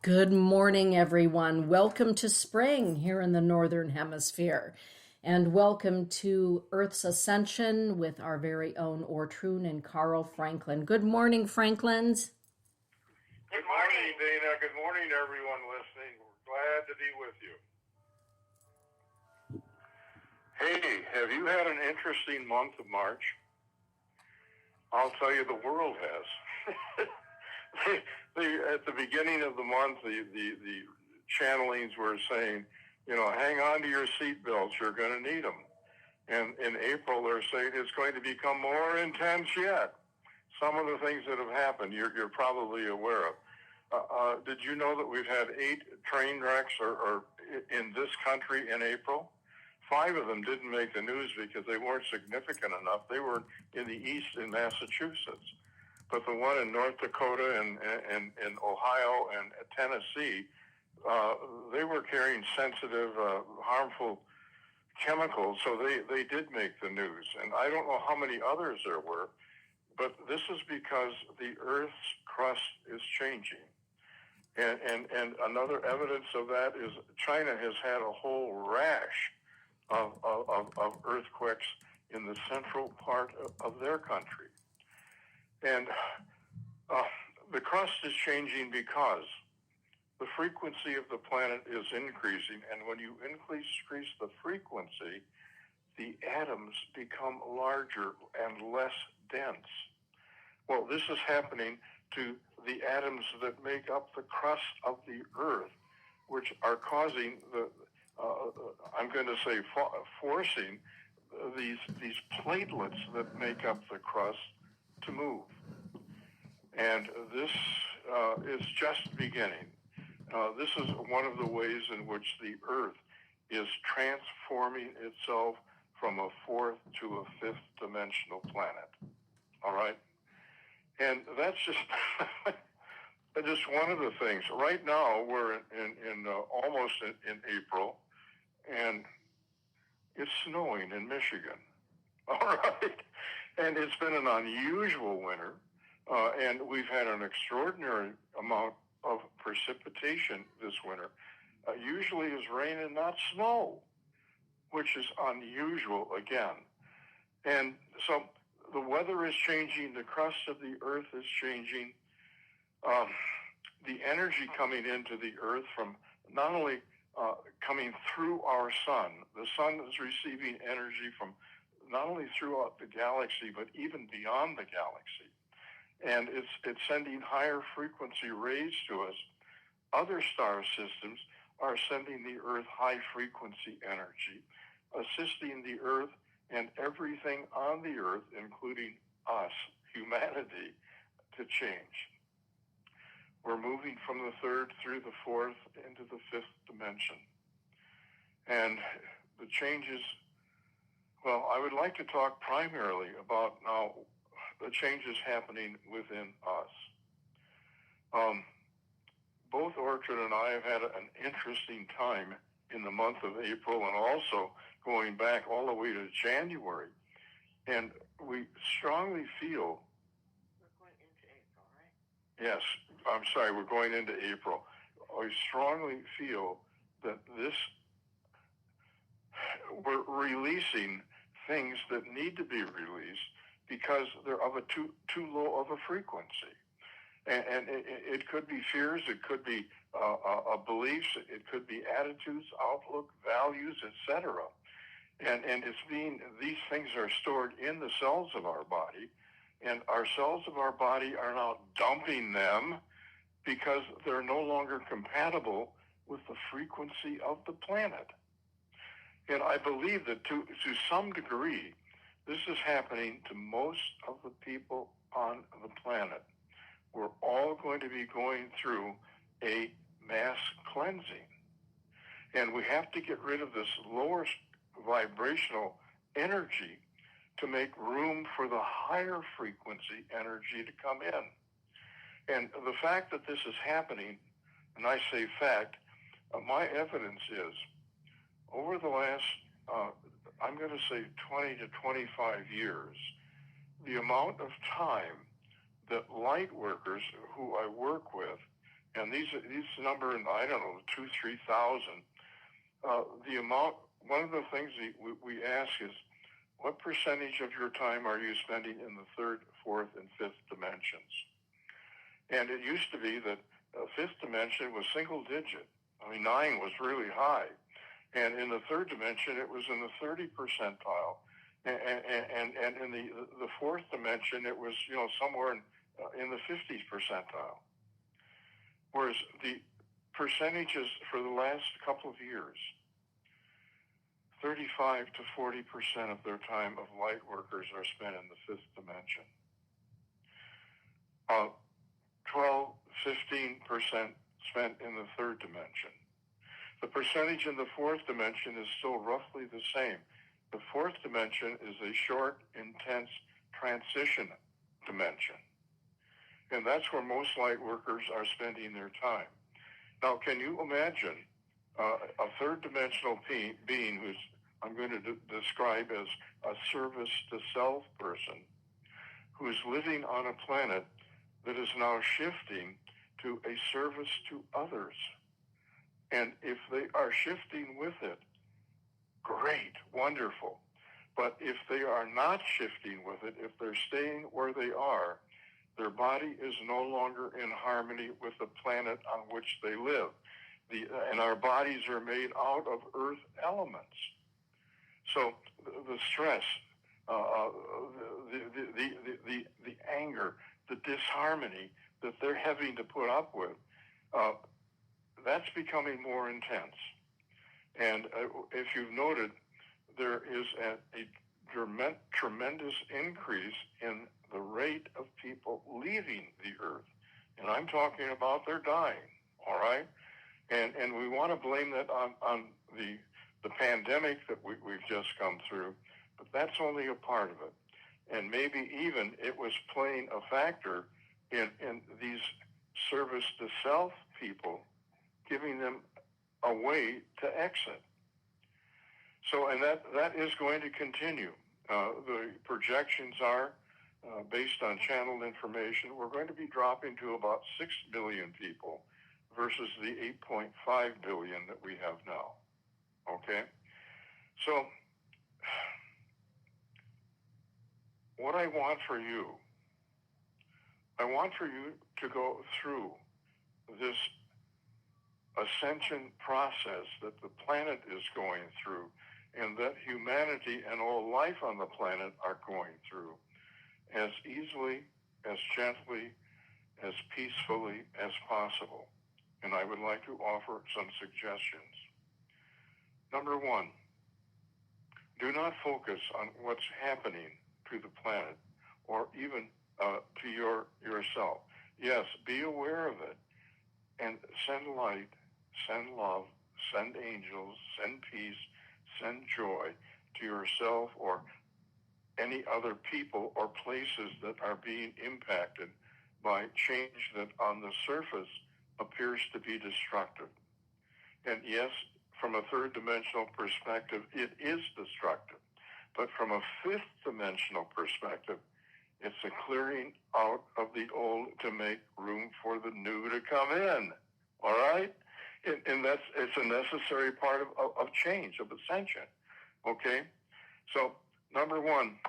Good morning, everyone. Welcome to spring here in the Northern Hemisphere. And welcome to Earth's Ascension with our very own Ortrun and Carl Franklin. Good morning, Franklins. Good morning, Dana. Good morning, everyone listening. We're glad to be with you. Hey, have you had an interesting month of March? I'll tell you, the world has. At the beginning of the month, the channelings were saying, hang on to your seatbelts, you're going to need them. And in April, they're saying it's going to become more intense yet. Some of the things that have happened, you're probably aware of. Did you know that we've had 8 train wrecks or in this country in April? 5 of them didn't make the news because they weren't significant enough. They were in the east in Massachusetts. But the one in North Dakota and Ohio and Tennessee, they were carrying sensitive, harmful chemicals, so they did make the news. And I don't know how many others there were, but this is because the Earth's crust is changing. And another evidence of that is China has had a whole rash of earthquakes in the central part of their country. And the crust is changing because the frequency of the planet is increasing. And when you increase the frequency, the atoms become larger and less dense. Well, this is happening to the atoms that make up the crust of the Earth, which are causing I'm going to say, forcing these platelets that make up the crust to move. And this is just beginning. This is one of the ways in which the Earth is transforming itself from a 4th to a 5th dimensional planet. All right? And that's just just one of the things. Right now, we're in almost in April, and it's snowing in Michigan. All right? And it's been an unusual winter, and we've had an extraordinary amount of precipitation this winter. Usually is rain and not snow, which is unusual again. And so the weather is changing, the crust of the Earth is changing. The energy coming into the Earth from not only coming through our sun, the sun is receiving energy from not only throughout the galaxy, but even beyond the galaxy. And it's sending higher frequency rays to us. Other star systems are sending the Earth high frequency energy, assisting the Earth and everything on the Earth, including us, humanity, to change. We're moving from the 3rd through the 4th into the 5th dimension. And the changes, well, I would like to talk primarily about now the changes happening within us. Both Ortrun and I have had an interesting time in the month of April and also going back all the way to January. And we strongly feel... We're going into April, right? Yes, I'm sorry, we're going into April. I strongly feel that we're releasing things that need to be released because they're of a too low of a frequency. And it could be fears, it could be beliefs, it could be attitudes, outlook, values, etc. And these things are stored in the cells of our body, and our cells of our body are now dumping them because they're no longer compatible with the frequency of the planet. And I believe that to some degree, this is happening to most of the people on the planet. We're all going to be going through a mass cleansing. And we have to get rid of this lower vibrational energy to make room for the higher frequency energy to come in. And the fact that this is happening, and I say fact, my evidence is over the last, I'm going to say 20 to 25 years, the amount of time that light workers who I work with and these number in, I don't know, 2,000-3,000. The amount. One of the things we ask is, what percentage of your time are you spending in the third, fourth, and fifth dimensions? And it used to be that fifth dimension was single digit. I mean, 9 was really high. And in the third dimension, it was in the 30 percentile. And in the fourth dimension, it was, somewhere in the 50s percentile. Whereas the percentages for the last couple of years, 35 to 40% of their time of light workers are spent in the fifth dimension. 12, 15% spent in the third dimension. The percentage in the fourth dimension is still roughly the same. The fourth dimension is a short, intense transition dimension. And that's where most light workers are spending their time. Now, can you imagine a third dimensional being who's, I'm going to describe as a service to self person, who is living on a planet that is now shifting to a service to others? And if they are shifting with it, great, wonderful. But if they are not shifting with it, if they're staying where they are, their body is no longer in harmony with the planet on which they live. And our bodies are made out of earth elements. So the stress, the anger, the disharmony that they're having to put up with, that's becoming more intense. And if you've noted, there is a tremendous increase in the rate of people leaving the earth. And I'm talking about they're dying, all right? And we want to blame that on the pandemic that we've just come through, but that's only a part of it. And maybe even it was playing a factor in these service to self people, giving them a way to exit. So, and that is going to continue. The projections are, based on channeled information, we're going to be dropping to about 6 billion people versus the 8.5 billion that we have now. Okay? So, what I want for you to go through this ascension process that the planet is going through, and that humanity and all life on the planet are going through, as easily, as gently, as peacefully as possible. And I would like to offer some suggestions. Number one, do not focus on what's happening to the planet or even to yourself. Yes, be aware of it and send light, send love, send angels, send peace, send joy to yourself or any other people or places that are being impacted by change that on the surface appears to be destructive. And yes, from a third dimensional perspective, it is destructive. But from a fifth dimensional perspective, it's a clearing out of the old to make room for the new to come in. All right? And it's a necessary part of change, of ascension. Okay? So, number one,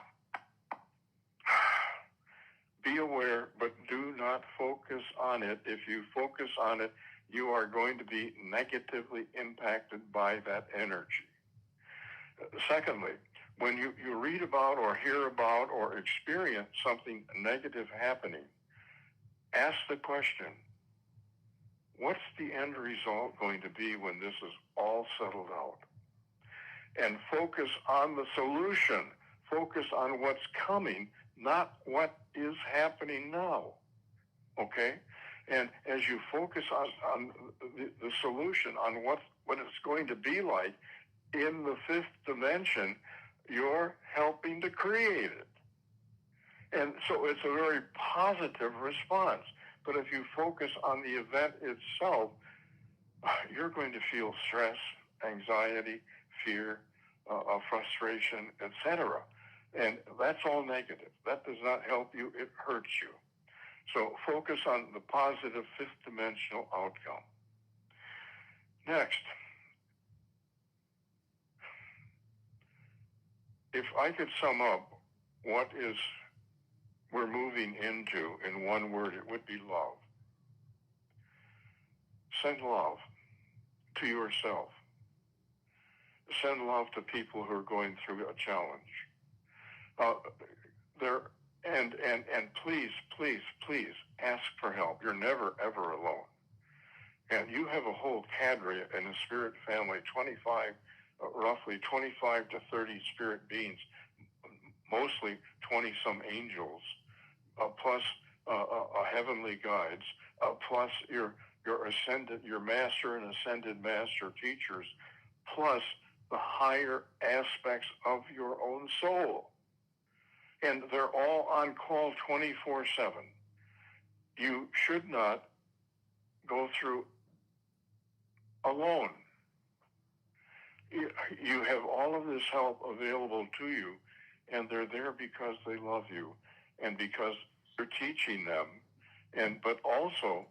be aware, but do not focus on it. If you focus on it, you are going to be negatively impacted by that energy. Secondly, when you read about or hear about or experience something negative happening, ask the question, what's the end result going to be when this is all settled out? And focus on the solution. Focus on what's coming, not what is happening now. Okay? And as you focus on the solution, on what it's going to be like in the fifth dimension, you're helping to create it. And so it's a very positive response. But if you focus on the event itself, you're going to feel stress, anxiety, fear, frustration, etc. And that's all negative. That does not help you. It hurts you. So focus on the positive fifth dimensional outcome. Next, if I could sum up what is we're moving into in one word, it would be love. Send love to yourself. Send love to people who are going through a challenge. And please ask for help. You're never ever alone. And you have a whole cadre in the spirit family, roughly 25 to 30 spirit beings, mostly 20-some angels, plus heavenly guides, plus your master and ascended master teachers, plus the higher aspects of your own soul. And they're all on call 24/7. You should not go through alone. You have all of this help available to you, and they're there because they love you and because you're teaching them, but also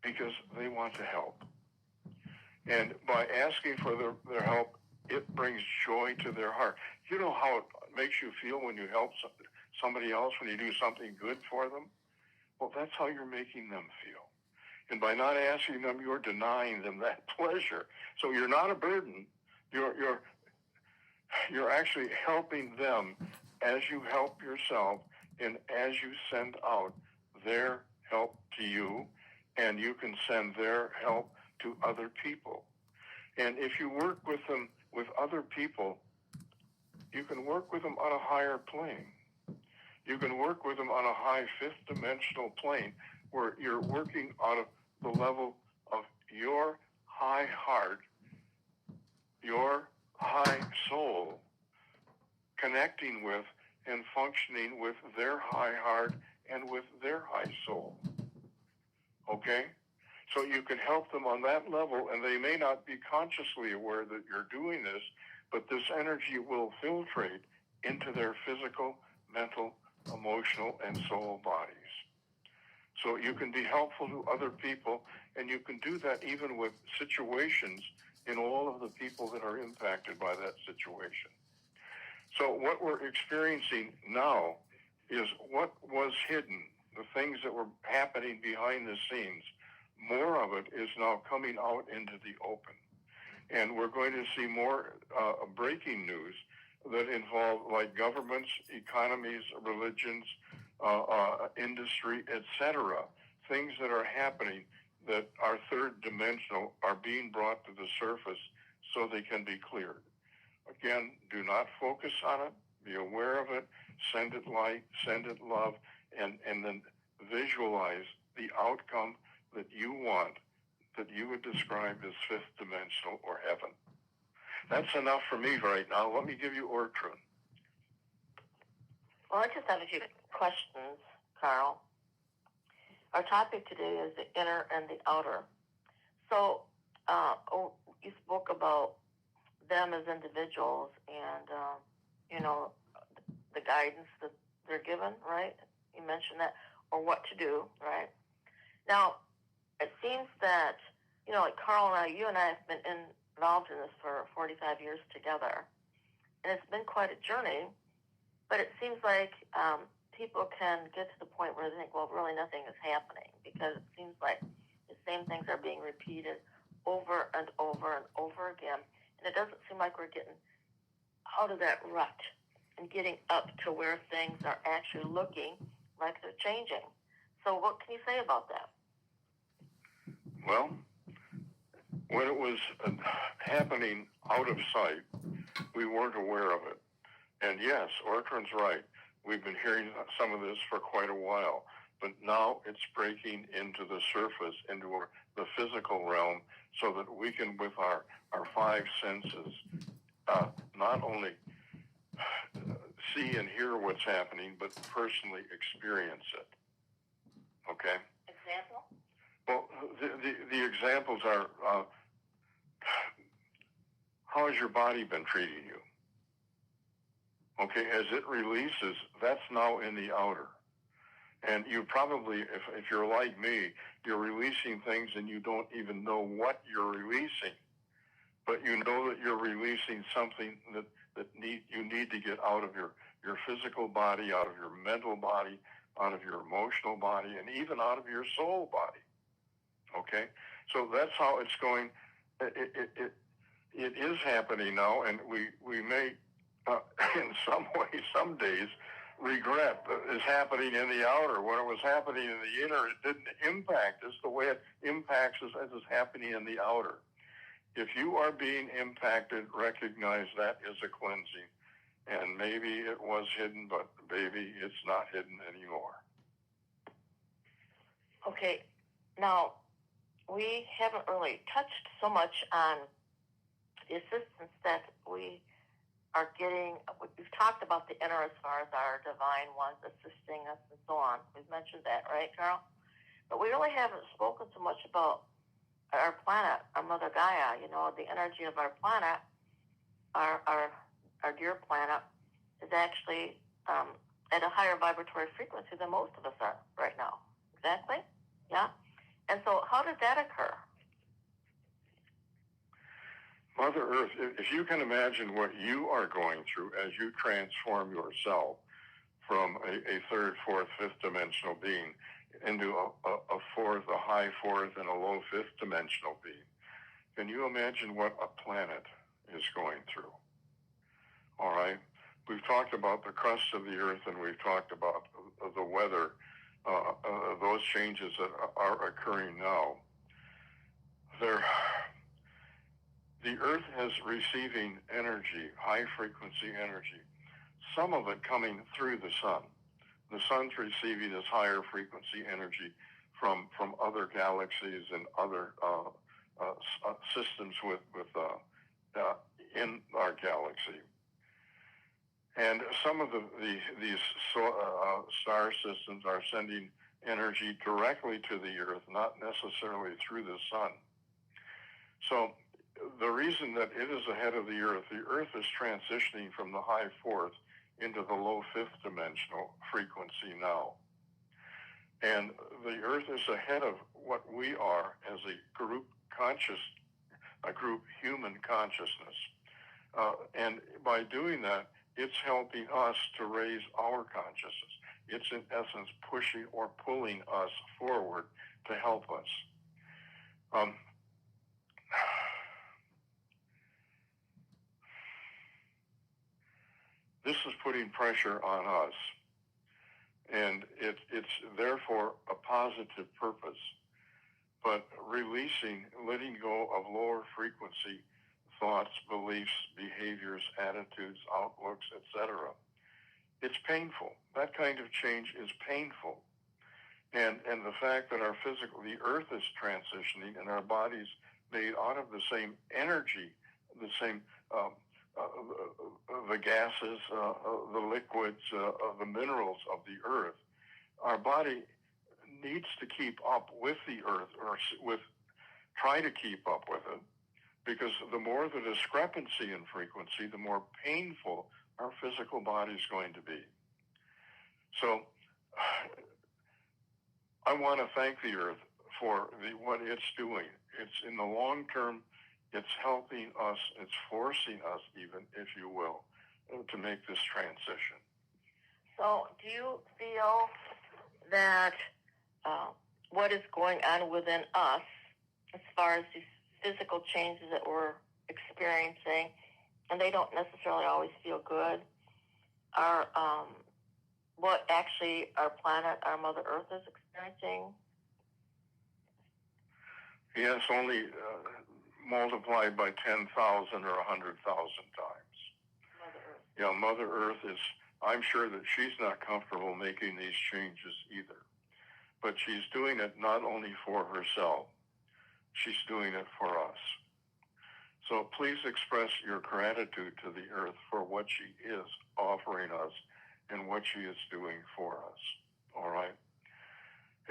because they want to help. And by asking for their help, it brings joy to their heart. You know how it makes you feel when you help somebody else, when you do something good for them? Well, that's how you're making them feel. And by not asking them, you're denying them that pleasure. So you're not a burden. You're actually helping them as you help yourself and as you send out their help to you, and you can send their help to other people. And if you work with them, with other people, you can work with them on a higher plane. You can work with them on a high fifth dimensional plane where you're working on the level of your high heart, your high soul, connecting with and functioning with their high heart and with their high soul. Okay? So you can help them on that level, and they may not be consciously aware that you're doing this, but this energy will filtrate into their physical, mental, emotional, and soul bodies. So you can be helpful to other people, and you can do that even with situations in all of the people that are impacted by that situation. So what we're experiencing now is what was hidden, the things that were happening behind the scenes. More of it is now coming out into the open. And we're going to see more breaking news that involve like governments, economies, religions, industry, etc. Things that are happening that are third dimensional are being brought to the surface so they can be cleared. Again, do not focus on it. Be aware of it. Send it light, send it love, and then visualize the outcome that you want, that you would describe as fifth dimensional or heaven. That's enough for me right now. Let me give you Ortrun. Well, I just have a few questions, Carl. Our topic today is the inner and the outer. So, you spoke about them as individuals and, the guidance that they're given, right? You mentioned that, or what to do, right? Now, it seems that, like Carl and I, you and I have been involved in this for 45 years together, and it's been quite a journey, but it seems like people can get to the point where they think, well, really nothing is happening, because it seems like the same things are being repeated over and over and over again, and it doesn't seem like we're getting out of that rut and getting up to where things are actually looking like they're changing. So what can you say about that? Well, when it was happening out of sight, we weren't aware of it. And yes, Ortrun's right. We've been hearing some of this for quite a while, but now it's breaking into the surface, into the physical realm, so that we can, with our five senses, not only see and hear what's happening, but personally experience it. Okay? Example? Well, the examples are, how has your body been treating you? Okay, as it releases, that's now in the outer. And you probably, if you're like me, you're releasing things and you don't even know what you're releasing. But you know that you're releasing something that you need to get out of your physical body, out of your mental body, out of your emotional body, and even out of your soul body. Okay? So that's how it's going. It is happening now, and we may, in some ways, some days, regret that is happening in the outer. When it was happening in the inner, it didn't impact us the way it impacts us as it's happening in the outer. If you are being impacted, recognize that is a cleansing. And maybe it was hidden, but maybe it's not hidden anymore. Okay, now we haven't really touched so much on the assistance that we are getting. We've talked about the inner as far as our divine ones assisting us and so on. We've mentioned that, right, Carl? But we really haven't spoken so much about our planet, our Mother Gaia, the energy of our planet, our dear planet, is actually at a higher vibratory frequency than most of us are right now. Exactly? Yeah? And so how did that occur? Mother Earth, if you can imagine what you are going through as you transform yourself from a third, fourth, fifth dimensional being into a fourth, a high fourth, and a low fifth dimensional being, can you imagine what a planet is going through? All right? We've talked about the crust of the Earth, and we've talked about the weather, those changes that are occurring now. The Earth is receiving energy, high-frequency energy, some of it coming through the sun. The sun's receiving this higher frequency energy from other galaxies and other systems in our galaxy. And some of these star systems are sending energy directly to the Earth, not necessarily through the sun. So the reason that it is ahead of the Earth is transitioning from the high fourth into the low fifth dimensional frequency now. And the Earth is ahead of what we are as a group human consciousness. And by doing that, it's helping us to raise our consciousness. It's in essence pushing or pulling us forward to help us. This is putting pressure on us, and it's therefore a positive purpose, but releasing, letting go of lower frequency thoughts, beliefs, behaviors, attitudes, outlooks, etc. It's painful. That kind of change is painful. And the fact that the Earth is transitioning and our body's made out of the same energy, the same the gases, the liquids, the minerals of the Earth, our body needs to keep up with the Earth, or try to keep up with it, because the more the discrepancy in frequency, the more painful our physical body is going to be. So I want to thank the Earth for what it's doing. It's in the long term, it's helping us, it's forcing us even, if you will, to make this transition. So do you feel that what is going on within us, as far as these physical changes that we're experiencing, and they don't necessarily always feel good, are what actually our planet, our Mother Earth is experiencing? Yes, only multiplied by 10,000 or 100,000 times. Mother Earth. Yeah, Mother Earth is, I'm sure that she's not comfortable making these changes either. But she's doing it not only for herself, she's doing it for us. So please express your gratitude to the Earth for what she is offering us and what she is doing for us. All right?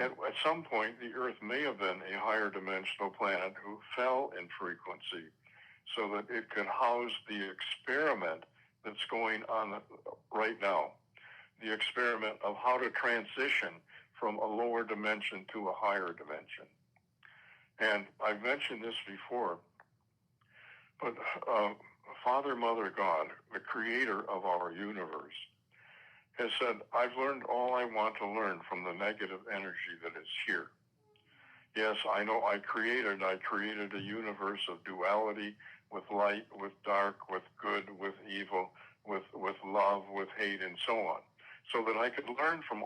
At some point, the Earth may have been a higher dimensional planet who fell in frequency so that it could house the experiment that's going on right now. The experiment of how to transition from a lower dimension to a higher dimension. And I've mentioned this before, but Father, Mother, God, the creator of our universe, has said, I've learned all I want to learn from the negative energy that is here. Yes, I know I created a universe of duality, with light, with dark, with good, with evil, with love, with hate, and so on, so that I could learn from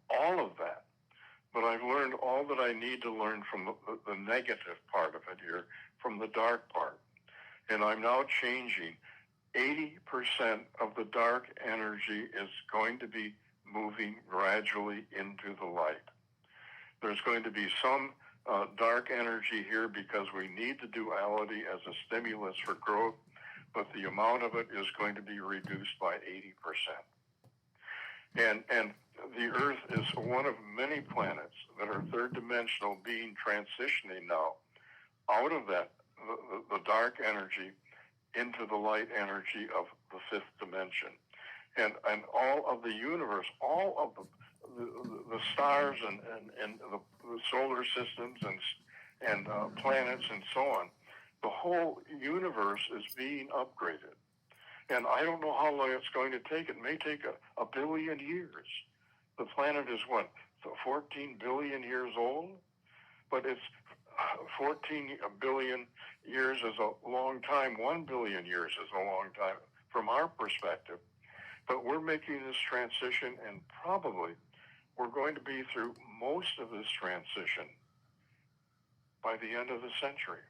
all of that. But I've learned all that I need to learn from the negative part of it here, from the dark part. And I'm now changing. 80% of the dark energy is going to be moving gradually into the light. There's going to be some dark energy here because we need the duality as a stimulus for growth, but the amount of it is going to be reduced by 80%. And the Earth is one of many planets that are third dimensional, being transitioning now out of that, the dark energy, into the light energy of the fifth dimension. And all of the universe, all of the stars and the solar systems and planets and so on, the whole universe is being upgraded. And I don't know how long it's going to take. It may take a billion years. The planet is what, 14 billion years old? But it's 14 billion years is a long time. 1 billion years is a long time from our perspective. But we're making this transition, and probably we're going to be through most of this transition by the end of the century.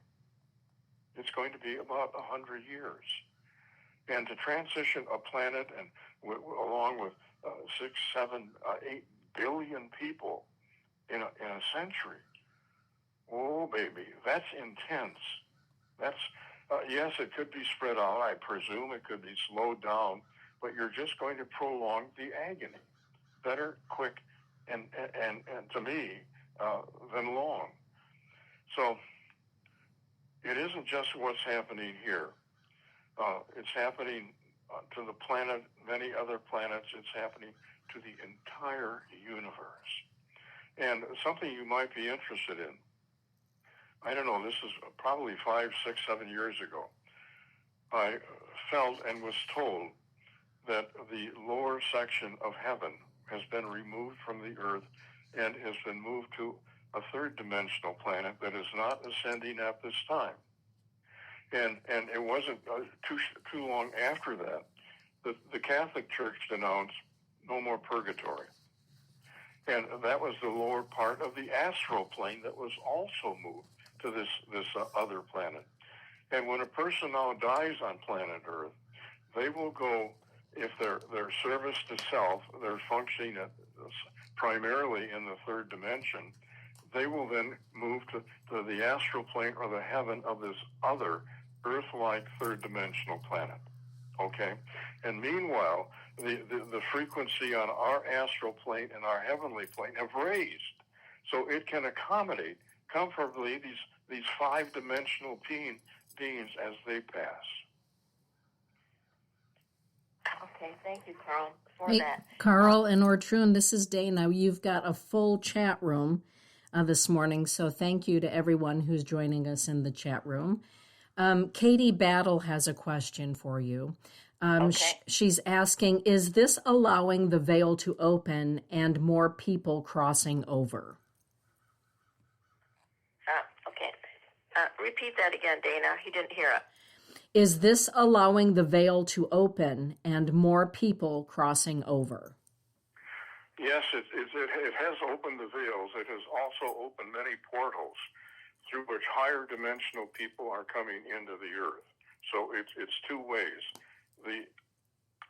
It's going to be about 100 years. And to transition a planet and along with 6, 7, 8 billion people in a century, oh, baby, that's intense. That's, yes, it could be spread out. I presume it could be slowed down, but you're just going to prolong the agony. Better quick and to me than long. So it isn't just what's happening here. It's happening to the planet, many other planets. It's happening to the entire universe. And something you might be interested in, I don't know, this is probably 5, 6, 7 years ago, I felt and was told that the lower section of heaven has been removed from the earth and has been moved to a third dimensional planet that is not ascending at this time. And it wasn't too long after that the Catholic Church denounced no more purgatory. And that was the lower part of the astral plane that was also moved to this other planet. And when a person now dies on planet Earth, they will go, if their service to self, they're functioning primarily in the third dimension, they will then move to the astral plane or the heaven of this other Earth-like third dimensional planet. Okay? And meanwhile, the frequency on our astral plane and our heavenly plane have raised. So it can accommodate comfortably these five-dimensional beings as they pass. Okay, thank you, Carl, for hey, that. Carl and Ortrun, this is Dana. You've got a full chat room this morning, so thank you to everyone who's joining us in the chat room. Katie Battle has a question for you. Okay. She's asking, is this allowing the veil to open and more people crossing over? Okay. Repeat that again, Dana. He didn't hear it. Is this allowing the veil to open and more people crossing over? Yes, it has opened the veils. It has also opened many portals through which higher dimensional people are coming into the earth. So it's two ways.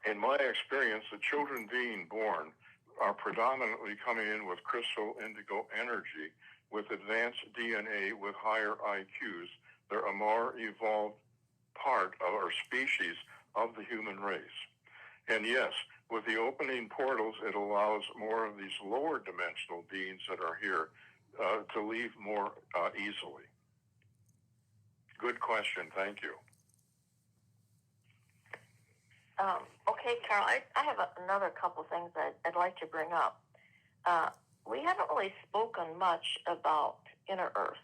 In my experience, the children being born are predominantly coming in with crystal indigo energy, with advanced DNA, with higher IQs. They're a more evolved part of our species of the human race. And yes, with the opening portals, it allows more of these lower dimensional beings that are here to leave more easily. Good question. Thank you. Okay, Carol, I have another couple things I'd like to bring up. we haven't really spoken much about Inner Earth.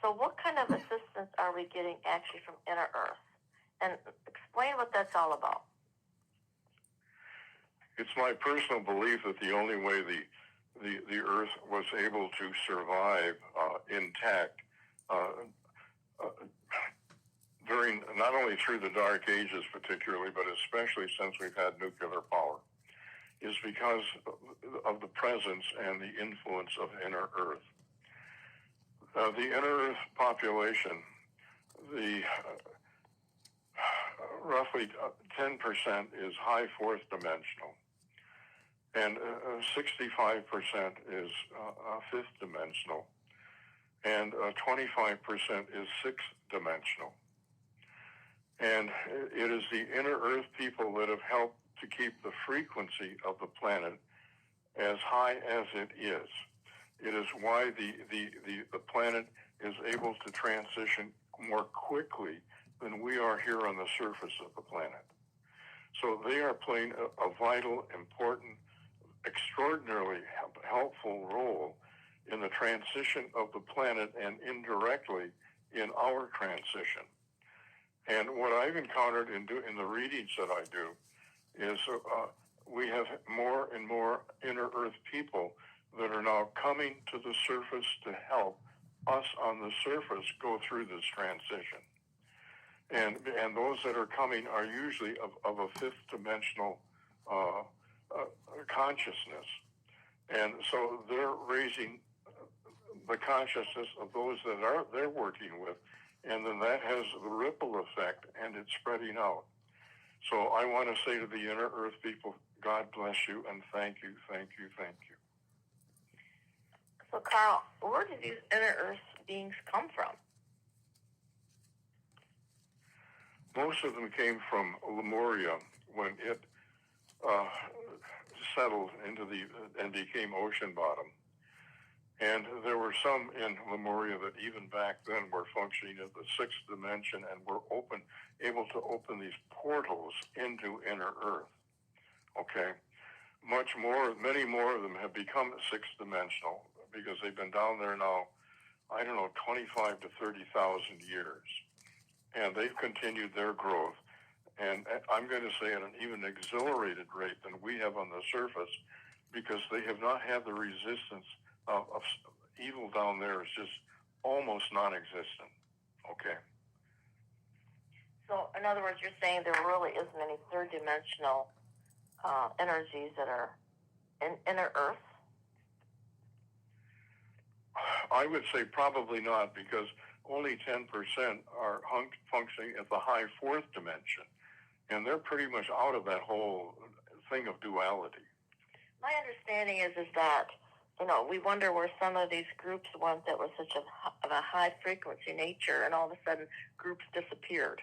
So what kind of assistance are we getting actually from Inner Earth? And explain what that's all about. It's my personal belief that the only way the Earth was able to survive intact during, not only through the Dark Ages particularly, but especially since we've had nuclear power, is because of the presence and the influence of Inner Earth. The Inner Earth population, the roughly 10% is high fourth dimensional, and 65% is fifth dimensional, and 25% is sixth dimensional. And it is the Inner Earth people that have helped to keep the frequency of the planet as high as it is. It is why the planet is able to transition more quickly than we are here on the surface of the planet. So they are playing a vital, important, extraordinarily helpful role in the transition of the planet and indirectly in our transition. And what I've encountered in the readings that I do is we have more and more Inner Earth people that are now coming to the surface to help us on the surface go through this transition. And those that are coming are usually of a fifth dimensional consciousness. And so they're raising the consciousness of those that they're working with, and then that has the ripple effect, and it's spreading out. So I want to say to the Inner Earth people, God bless you, and thank you, thank you, thank you. So, Carl, where did these Inner Earth beings come from? Most of them came from Lemuria when it settled into and became ocean bottom. And there were some in Lemuria that even back then were functioning at the sixth dimension and were able to open these portals into Inner Earth. Okay? Many more of them have become sixth dimensional because they've been down there now, 25 to 30,000 years. And they've continued their growth. And I'm going to say at an even accelerated rate than we have on the surface, because they have not had the resistance of evil down there is just almost non-existent. Okay. So, in other words, you're saying there really isn't any third-dimensional energies that are in Inner Earth? I would say probably not, because only 10% are functioning at the high fourth dimension, and they're pretty much out of that whole thing of duality. My understanding is that, we wonder where some of these groups went that were such of a high frequency nature, and all of a sudden groups disappeared.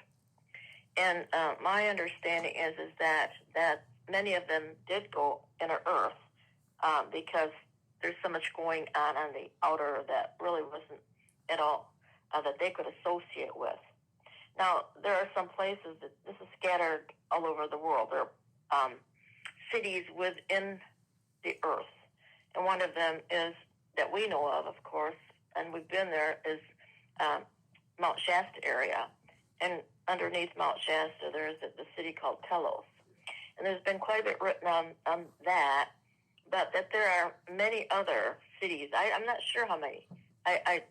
And my understanding is that many of them did go Inner Earth because there's so much going on the outer that really wasn't at all that they could associate with. Now, there are some places that this is scattered all over the world. There are cities within the Earth. And one of them is, that we know of course, and we've been there, is Mount Shasta area. And underneath Mount Shasta, there is the city called Telos. And there's been quite a bit written on that, but that there are many other cities. I'm not sure how many. I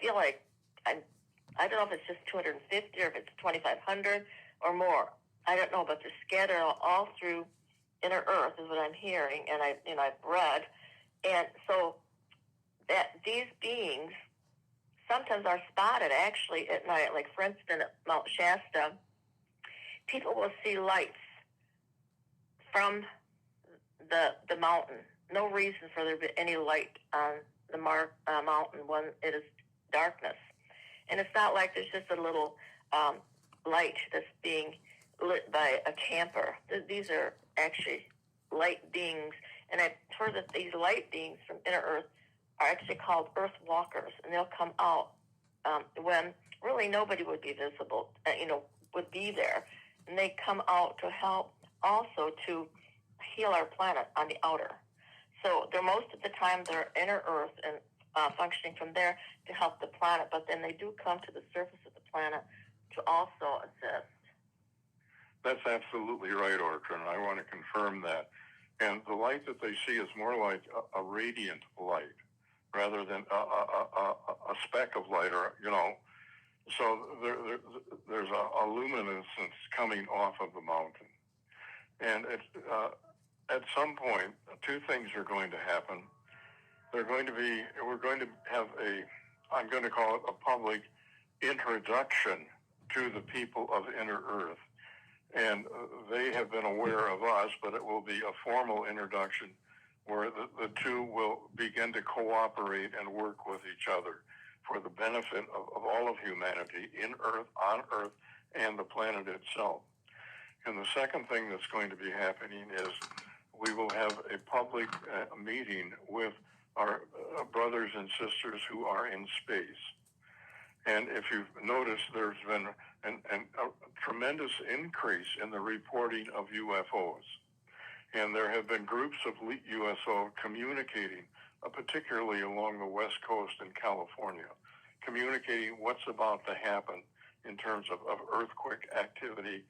feel like, I don't know if it's just 250 or if it's 2,500 or more. I don't know, but they're scattered all through Inner Earth is what I'm hearing, and I've read. And so that these beings sometimes are spotted actually at night. Like, for instance, at Mount Shasta, people will see lights from the mountain. No reason for there to be any light on the mountain when it is darkness. And it's not like there's just a little light that's being lit by a camper. These are actually light beings. And I've heard that these light beings from Inner Earth are actually called Earth Walkers. And they'll come out when really nobody would be visible, would be there. And they come out to help also to heal our planet on the outer. So they're most of the time they're inner Earth and functioning from there to help the planet, but then they do come to the surface of the planet to also assist. That's absolutely right, Ortrin. I want to confirm that. And the light that they see is more like a radiant light rather than a speck of light, or, you know. So there's a luminescence coming off of the mountain. And at some point, two things are going to happen. We're going to have I'm going to call it a public introduction to the people of Inner Earth. And they have been aware of us, but it will be a formal introduction where the two will begin to cooperate and work with each other for the benefit of all of humanity in Earth, on Earth, and the planet itself. And the second thing that's going to be happening is we will have a public meeting with our brothers and sisters who are in space. And if you've noticed, there's been a tremendous increase in the reporting of UFOs. And there have been groups of UFO communicating, particularly along the West Coast in California, communicating what's about to happen in terms of earthquake activity,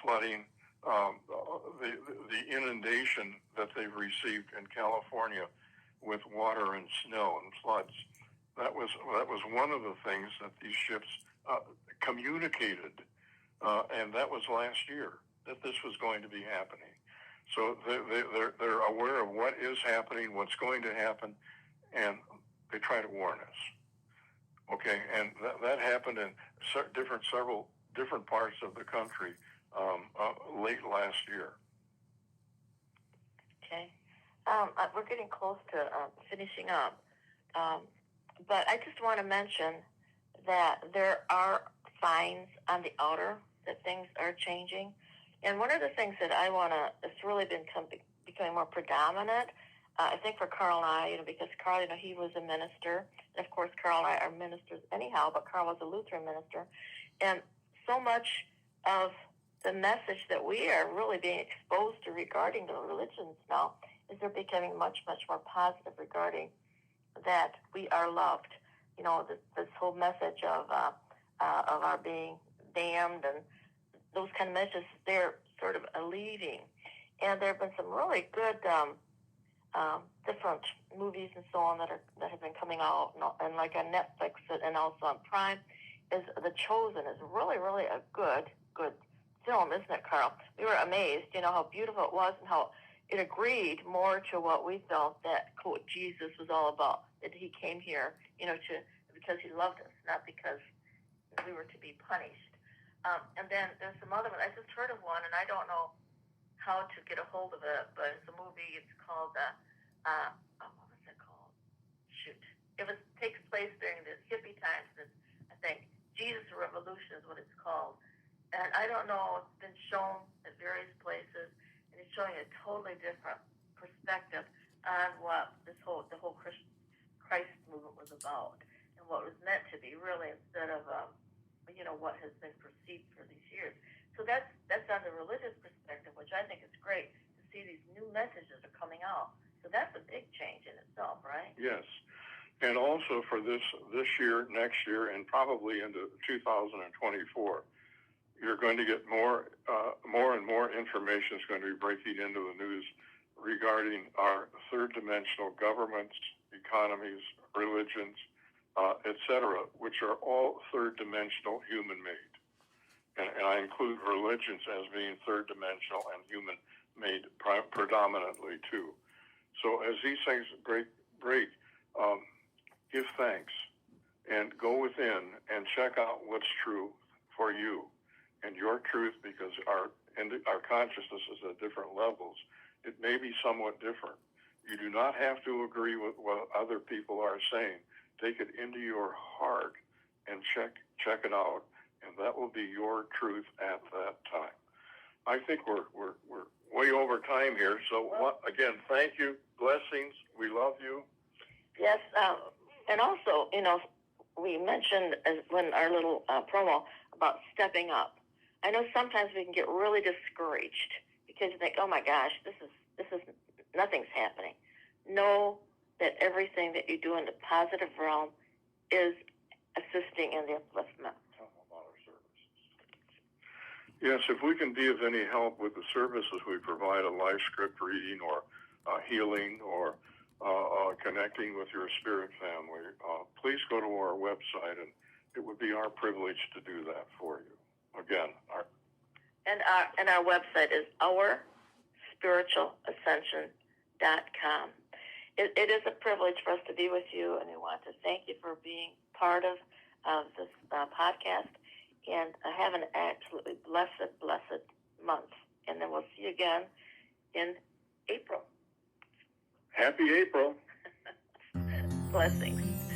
flooding, the inundation that they've received in California with water and snow and floods. That was one of the things that these ships communicated, and that was last year, that this was going to be happening. So they're aware of what is happening, what's going to happen, and they try to warn us. Okay, and that happened in several different parts of the country late last year. Okay, we're getting close to finishing up. But I just want to mention that there are signs on the outer that things are changing. And one of the things that I want to, it's really been becoming more predominant, I think for Carl and I, because Carl, he was a minister. And of course, Carl and I are ministers anyhow, but Carl was a Lutheran minister. And so much of the message that we are really being exposed to regarding the religions now is they're becoming much, much more positive regarding that we are loved. This whole message of our being damned and those kind of messages, they're sort of leaving. And there have been some really good different movies and so on that have been coming out, and like on Netflix and also on Prime, is The Chosen is really, really a good film, isn't it, Carl? We were amazed, how beautiful it was and how it agreed more to what we felt that, quote, Jesus was all about, that he came here, because he loved us, not because we were to be punished. And then there's some other one. I just heard of one, and I don't know how to get a hold of it, but it's a movie. It's called, what was it called? Shoot. It takes place during the hippie times. I think Jesus Revolution is what it's called. And I don't know, it's been shown at various places, and it's showing a totally different perspective on what the whole Christ movement was about and what was meant to be, really, instead of what has been perceived for these years. So that's on the religious perspective, which I think is great to see these new messages are coming out. So that's a big change in itself, right? Yes. And also for this year, next year, and probably into 2024, you're going to get more and more information is going to be breaking into the news regarding our third dimensional governments, economies, religions, etc., which are all third dimensional human made. And I include religions as being third dimensional and human made predominantly too. So as these things break, give thanks and go within and check out what's true for you and your truth, because our consciousness is at different levels. It may be somewhat different. You do not have to agree with what other people are saying. Take it into your heart and check it out, and that will be your truth at that time. I think we're way over time here. So again, thank you, blessings. We love you. Yes, and also, we mentioned when our little promo about stepping up. I know sometimes we can get really discouraged because you think, oh my gosh, this is nothing's happening. know that everything that you do in the positive realm is assisting in the upliftment. Yes, if we can be of any help with the services we provide, a life script reading or healing or connecting with your spirit family, please go to our website, and it would be our privilege to do that for you. Again, our website is ourspiritualascension.com. It is a privilege for us to be with you, and we want to thank you for being part of this podcast. And have an absolutely blessed month. And then we'll see you again in April. Happy April. Blessings.